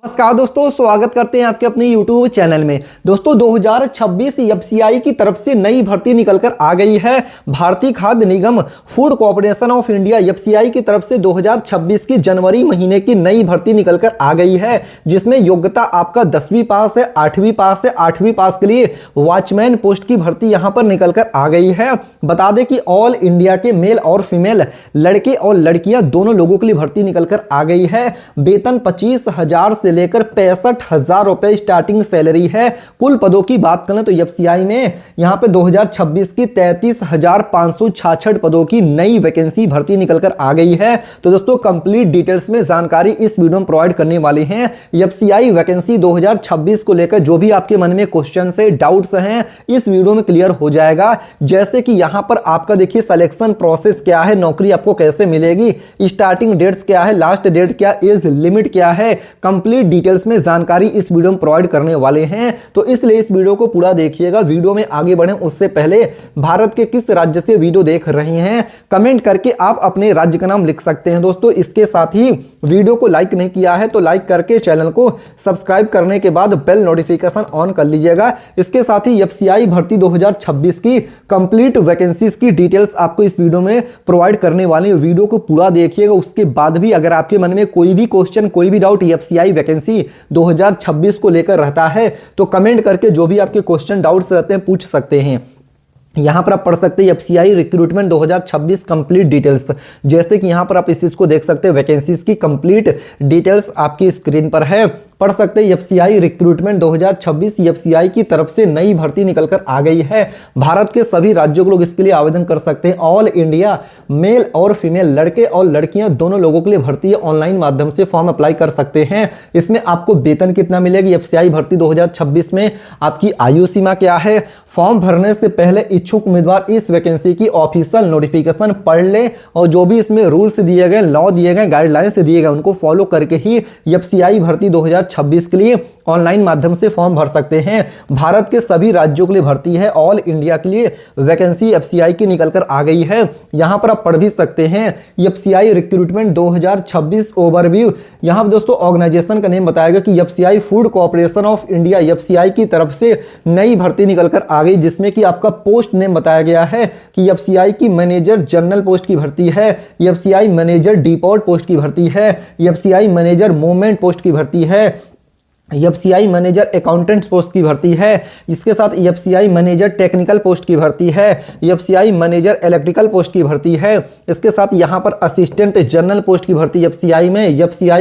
नमस्कार दोस्तों, स्वागत करते हैं आपके अपने YouTube चैनल में। दोस्तों 2026 एफसीआई की तरफ से नई भर्ती निकलकर आ गई है। Bharatiya Khadya Nigam food corporation of India FCI की तरफ से 2026 की जनवरी महीने की नई भर्ती निकलकर आ गई है, जिसमें योग्यता आपका 10वीं पास है, 8वीं पास है। 8वीं पास के लिए वॉचमैन पोस्ट की भर्ती यहां पर निकलकर आ गई है। बता दें कि ऑल इंडिया के मेल और फीमेल लड़के और लड़कियां दोनों लोगों के लिए भर्ती निकलकर आ गई है। वेतन 25,000 से लेकर 65,000 रुपए स्टार्टिंग सैलरी है। कुल पदों की बात करें तो एफसीआई में यहां पे 2026 की 33,566 पदों की नई वैकेंसी भर्ती निकलकर आ गई है। तो दोस्तों कंप्लीट डिटेल्स में जानकारी इस वीडियो में प्रोवाइड करने वाले हैं। एफसीआई वैकेंसी 2026 को लेकर जो भी आपके मन में क्वेश्चन है, डाउट्स हैं, इस वीडियो में क्लियर हो जाएगा। जैसे कि यहां पर आपका देखिए सिलेक्शन प्रोसेस क्या है, नौकरी आपको कैसे मिलेगी, स्टार्टिंग डेट्स क्या है, लास्ट डेट क्या, एज लिमिट क्या है, कंप्लीट डिटेल्स में जानकारी इस वीडियो में प्रोवाइड करने वाले हैं। तो इसलिए इस वीडियो को पूरा देखिएगा। वीडियो में आगे बढ़ें उससे पहले भारत के किस राज्य से वीडियो देख रहे हैं कमेंट करके आप अपने राज्य का नाम लिख सकते हैं। दोस्तों इसके साथ ही वीडियो को लाइक नहीं किया है तो लाइक करके चैनल को सब्सक्राइब करने के बाद बेल नोटिफिकेशन ऑन कर लीजिएगा। इसके साथ ही एफसीआई भर्ती 2026 की कंप्लीट वैकेंसीज की डिटेल्स आपको इस वीडियो में प्रोवाइड करने वाले हैं। वीडियो को पूरा देखिएगा। उसके बाद भी अगर आपके मन में कोई भी क्वेश्चन, कोई भी डाउट एफसीआई वैकेंसी 2026 को लेकर रहता है तो कमेंट करके जो भी आपके क्वेश्चन डाउट्स रहते हैं पूछ सकते हैं। यहां पर आप पढ़ सकते हैं एफसीआई रिक्रूटमेंट 2026 कंप्लीट डिटेल्स। जैसे कि यहां पर आप इस चीज को देख सकते हैं, वैकेंसीज की कंप्लीट डिटेल्स आपकी स्क्रीन पर है। पढ़ सकते हैं एफसीआई रिक्रूटमेंट 2026 एफसीआई की तरफ से नई भर्ती निकलकर आ गई है। भारत के सभी राज्यों के लोग इसके लिए आवेदन कर सकते हैं। ऑल इंडिया मेल और फीमेल लड़के और लड़कियां दोनों लोगों के लिए भर्ती है। ऑनलाइन माध्यम से फॉर्म अप्लाई कर सकते हैं। इसमें आपको वेतन कितना मिलेगी, एफसीआई भर्ती 2026 में आपकी आयु सीमा क्या है। फॉर्म भरने से पहले इच्छुक उम्मीदवार इस वैकेंसी की ऑफिशियल नोटिफिकेशन पढ़ ले और जो भी इसमें रूल्स दिए गए, लॉ दिए गए, गाइडलाइंस दिए गए उनको फॉलो करके ही एफसीआई भर्ती 2026 के लिए ऑनलाइन माध्यम से फॉर्म भर सकते हैं। भारत के सभी राज्यों के लिए भर्ती है। ऑल इंडिया के लिए वैकेंसी एफसीआई की निकलकर आ गई है। यहां पर आप पढ़ भी सकते हैं एफसीआई रिक्रूटमेंट 2026 ओवरव्यू। यहां पर दोस्तों ऑर्गेनाइजेशन का नेम बताएगा कि FCI food corporation of India FCI की तरफ से नई भर्ती निकलकर आ गई, जिसमें कि आपका पोस्ट नेम बताया गया है कि एफसीआई की मैनेजर जनरल पोस्ट की भर्ती है, एफसीआई मैनेजर डिपोर्ट पोस्ट की भर्ती है, एफसीआई मैनेजर मूवमेंट पोस्ट की भर्ती है, एफसीआई मैनेजर अकाउंटेंट पोस्ट की भर्ती है। इसके साथ एफसीआई मैनेजर टेक्निकल पोस्ट की भर्ती है, एफसीआई मैनेजर इलेक्ट्रिकल पोस्ट की भर्ती है। इसके साथ यहां पर असिस्टेंट जनरल पोस्ट की भर्ती एफसीआई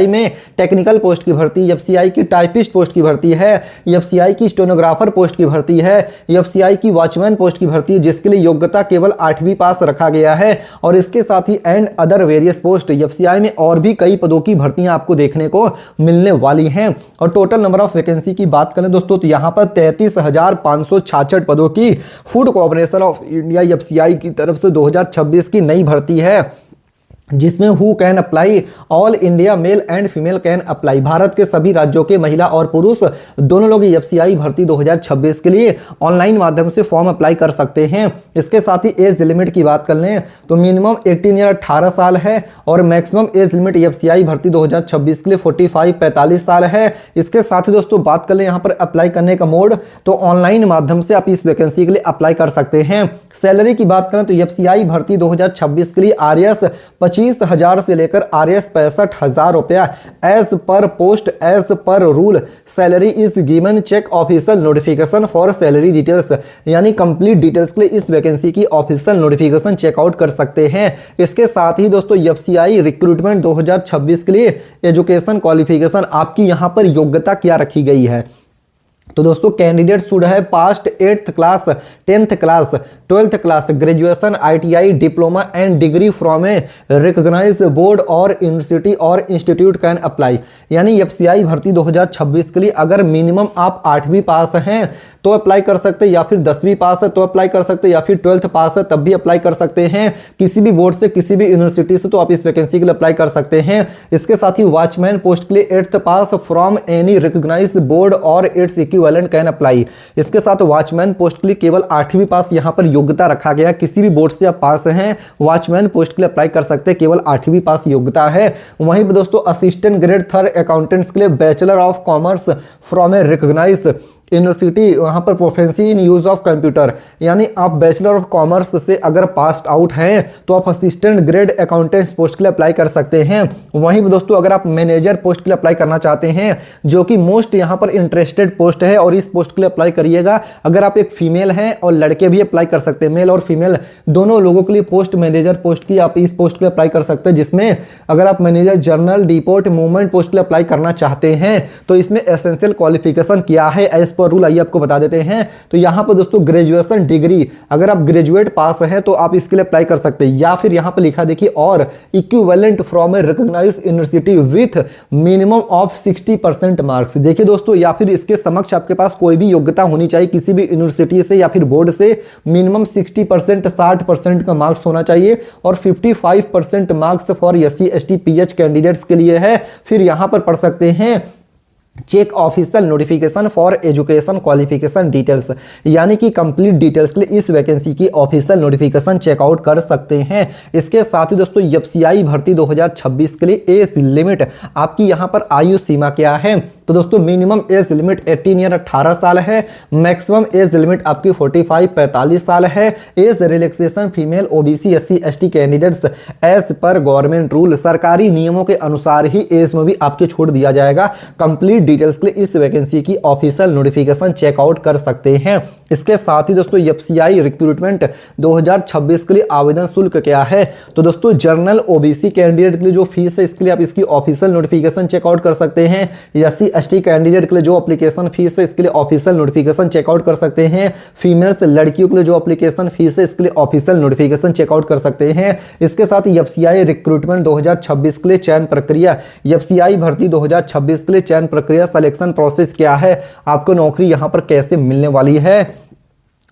में टेक्निकल पोस्ट की भर्ती, एफसीआई की टाइपिस्ट पोस्ट की भर्ती है, एफसीआई की स्टेनोग्राफर पोस्ट की भर्ती है, एफसीआई की वॉचमैन पोस्ट की भर्ती है, जिसके लिए योग्यता केवल 8वीं पास रखा गया है। और इसके साथ ही and other various post FCI में और भी कई पदों की भर्तियां आपको देखने को मिलने वाली हैं। और टोटल नंबर ऑफ वैकेंसी की बात करें दोस्तों तो यहां पर 33,566 पदों की food corporation of India FCI की तरफ से 2026 की नई भर्ती है, जिसमें who can apply, all India male and female can apply. Bharat के सभी राज्यों के महिला और पुरुष दोनों लोग एफसीआई भर्ती 2026 के लिए ऑनलाइन माध्यम से फॉर्म अप्लाई कर सकते हैं। इसके साथ ही एज लिमिट की बात कर लें तो मिनिमम 18 ईयर 18 साल है और मैक्सिमम एज लिमिट एफसीआई भर्ती 2026 के लिए 45 साल है। इसके साथ ही दोस्तों बात कर लें यहाँ पर अप्लाई करने का मोड, तो ऑनलाइन माध्यम से आप इस वैकेंसी के लिए अप्लाई कर सकते हैं। सैलरी की बात करें तो एफसीआई भर्ती 2026 के लिए आरएस 25,000 से लेकर आरएस 65,000 रुपया as per post as per rule salary is given check official notification for salary details. यानी कंप्लीट डिटेल्स के लिए इस वैकेंसी की ऑफिशियल नोटिफिकेशन चेकआउट कर सकते हैं। इसके साथ ही दोस्तों एफसीआई रिक्रूटमेंट 2026 के लिए एजुकेशन क्वालिफिकेशन आपकी यहां पर योग्यता क्या रखी गई है। तो दोस्तों candidate should have passed 8th class, 10th class, 12th class, graduation, ITI, diploma and degree from a recognised board और यूनिवर्सिटी और इंस्टीट्यूट कैन अप्लाई। यानी एफसीआई भर्ती 2026 के लिए अगर मिनिमम आप 8वीं पास हैं तो अप्लाई कर सकते हैं, या फिर 10वीं पास है तो अप्लाई कर सकते हैं, या फिर 12th पास है तब भी अप्लाई कर सकते हैं। किसी भी बोर्ड से, किसी भी यूनिवर्सिटी से तो आप इस वैकेंसी के लिए अप्लाई कर सकते हैं। इसके साथ ही वॉचमैन पोस्ट के लिए 8th pass from any recognised board और इट्स इक्विवेलेंट कैन अप्लाई। इसके साथ वॉचमैन पोस्ट के लिए केवल 8वीं पास यहां पर योग्यता रखा गया, किसी भी बोर्ड से आप पास हैं, वॉचमैन पोस्ट के लिए अप्लाई कर सकते हैं, केवल 8वीं पास योग्यता है। वहीं पर दोस्तों असिस्टेंट ग्रेड 3 अकाउंटेंट्स के लिए bachelor of commerce from a recognised university, वहाँ पर proficiency in use of computer, यानी आप बैचलर ऑफ कॉमर्स से अगर पास आउट हैं तो आप असिस्टेंट ग्रेड अकाउंटेंट्स पोस्ट के लिए अप्लाई कर सकते हैं। वहीं पर दोस्तों अगर आप मैनेजर पोस्ट के लिए अप्लाई करना चाहते हैं, जो कि मोस्ट यहाँ पर इंटरेस्टेड पोस्ट है, और इस पोस्ट के लिए अप्लाई करिएगा। अगर आप एक फीमेल हैं, और लड़के भी अप्लाई कर सकते हैं, मेल और फीमेल दोनों लोगों के लिए पोस्ट मैनेजर पोस्ट की आप इस पोस्ट के लिए अप्लाई कर सकते हैं, जिसमें अगर आप manager general depot movement post के लिए अप्लाई करना चाहते हैं तो इसमें एसेंशियल क्वालिफिकेशन क्या है एज पर रूल, आइए आपको बता देते हैं। तो यहां पर दोस्तों ग्रेजुएशन डिग्री, अगर आप ग्रेजुएट पास हैं तो आप इसके लिए अप्लाई कर सकते हैं, या फिर यहां पर लिखा देखिए और equivalent from a recognised university with minimum of 60% marks. देखिए दोस्तों, या फिर इसके समक्ष आपके पास कोई भी योग्यता होनी चाहिए किसी भी यूनिवर्सिटी से या फिर बोर्ड से, मिनिमम 60% 60% का मार्क्स होना चाहिए, और 55% marks for SC ST PH candidates के लिए है। फिर यहां पर पढ़ सकते हैं check official notification for education qualification details, यानी कि कंप्लीट डिटेल्स के लिए इस वैकेंसी की ऑफिशियल नोटिफिकेशन चेकआउट कर सकते हैं। इसके साथ ही दोस्तों FCI भर्ती 2026 के लिए एज लिमिट, आपकी यहां पर आयु सीमा क्या है? तो दोस्तों मिनिमम एज लिमिट 18 ईयर 18 साल है, मैक्सिमम एज लिमिट आपकी 45 45 साल है। Age relaxation female OBC SC ST candidates as per government rule, सरकारी नियमों के अनुसार ही एज में भी आपके छूट दिया जाएगा। कंप्लीट डिटेल्स के लिए इस वैकेंसी की ऑफिशियल नोटिफिकेशन चेकआउट कर सकते हैं। इसके साथ ही दोस्तों FCI रिक्रूटमेंट 2026 के लिए आवेदन शुल्क क्या है? तो दोस्तों जनरल OBC कैंडिडेट के लिए जो फीस है इसके लिए आप इसकी ऑफिशियल नोटिफिकेशन चेकआउट कर सकते हैं। SC ST कैंडिडेट के लिए जो एप्लीकेशन फीस है इसके लिए ऑफिशियल नोटिफिकेशन चेकआउट कर सकते हैं। फीमेल्स लड़कियों के लिए जो एप्लीकेशन फीस है इसके लिए ऑफिशियल नोटिफिकेशन चेकआउट कर सकते हैं। इसके साथ ही FCI रिक्रूटमेंट 2026 के लिए चयन प्रक्रिया, FCI भर्ती 2026 के लिए चयन प्रक्रिया सिलेक्शन प्रोसेस क्या है? आपको नौकरी यहां पर कैसे मिलने वाली है?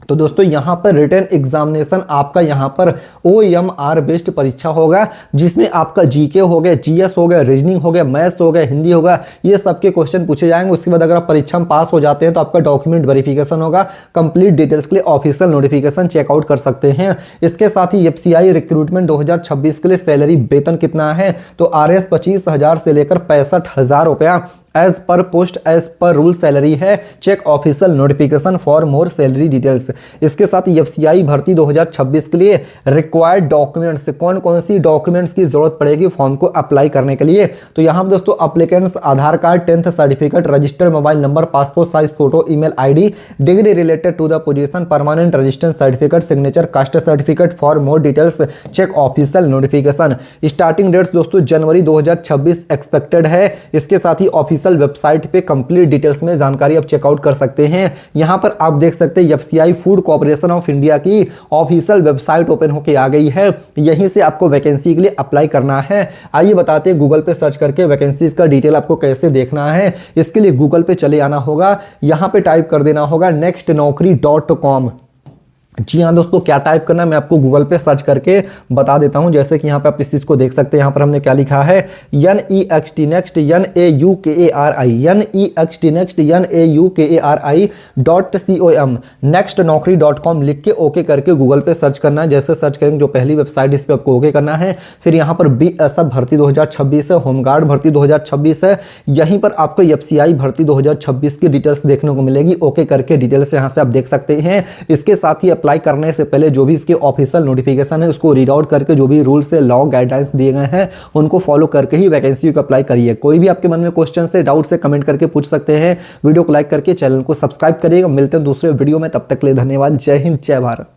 तो दोस्तों यहाँ पर रिटन एग्जामिनेशन आपका यहाँ पर OMR बेस्ड परीक्षा होगा, जिसमें आपका GK हो गया, GS हो गया, रीजनिंग हो गया, मैथ्स हो गया, हिंदी होगा, ये सबके क्वेश्चन पूछे जाएंगे। उसके बाद अगर आप परीक्षा में पास हो जाते हैं तो आपका डॉक्यूमेंट वेरिफिकेशन होगा। कंप्लीट डिटेल्स के लिए ऑफिशियल नोटिफिकेशन चेकआउट कर सकते हैं। इसके साथ ही FCI रिक्रूटमेंट 2026 के लिए सैलरी वेतन कितना है? तो RS 25,000 से लेकर 65,000 रुपया as per post as per rule salary है। Check official notification for more salary details. इसके साथ FCI भर्ती 2026 के लिए रिक्वायर्ड डॉक्यूमेंट्स, कौन कौन सी डॉक्यूमेंट्स की जरूरत पड़ेगी फॉर्म को अप्लाई करने के लिए? तो यहाँ पर दोस्तों applicants Aadhaar card, 10th certificate, registered mobile number, passport size photo, email ID, degree related to the position, permanent registration certificate, signature, caste certificate. For more details check official notification. Starting dates दोस्तों जनवरी 2026 expected है। इसके साथ ही official website पे complete details में जानकारी आप चेकआउट कर सकते हैं। यहां पर आप देख सकते हैं FCI food corporation of India की ऑफिशियल वेबसाइट ओपन होकर आ गई है। यहीं से आपको वैकेंसी के लिए अप्लाई करना है। आइए बताते हैं गूगल पे सर्च करके वैकेंसीज का डिटेल आपको कैसे देखना है। इसके लिए गूगल पे चले आना होगा, यहां पे टाइप कर देना होगा nextnaukri.com। जी हाँ दोस्तों, क्या टाइप करना है मैं आपको गूगल पे सर्च करके बता देता हूं। जैसे कि यहाँ पे आप इस चीज को देख सकते हैं, यहाँ पर हमने क्या लिखा है NEXT नेक्स्ट NAUKARI nextnaukri.com लिख के ओके करके गूगल पे सर्च करना है। जैसे सर्च करेंगे जो पहली वेबसाइट इस पे आपको ओके करना है। फिर यहाँ पर BSF भर्ती 2026 है, होमगार्ड भर्ती 2026 है। यहीं पर आपको FCI भर्ती 2026 की डिटेल्स देखने को मिलेगी। ओके करके डिटेल्स यहाँ से आप देख सकते हैं। इसके साथ ही अप्लाई करने से पहले जो भी इसके ऑफिशियल नोटिफिकेशन है उसको रीड आउट करके जो भी रूल्स है, लॉ, गाइडलाइंस दिए गए हैं उनको फॉलो करके ही वैकेंसी को अप्लाई करिए। कोई भी आपके मन में क्वेश्चन से, डाउट से कमेंट करके पूछ सकते हैं। वीडियो को लाइक करके चैनल को सब्सक्राइब करिएगा। मिलते हैं दूसरे वीडियो में, तब तक के लिए धन्यवाद। जय हिंद, जय भारत।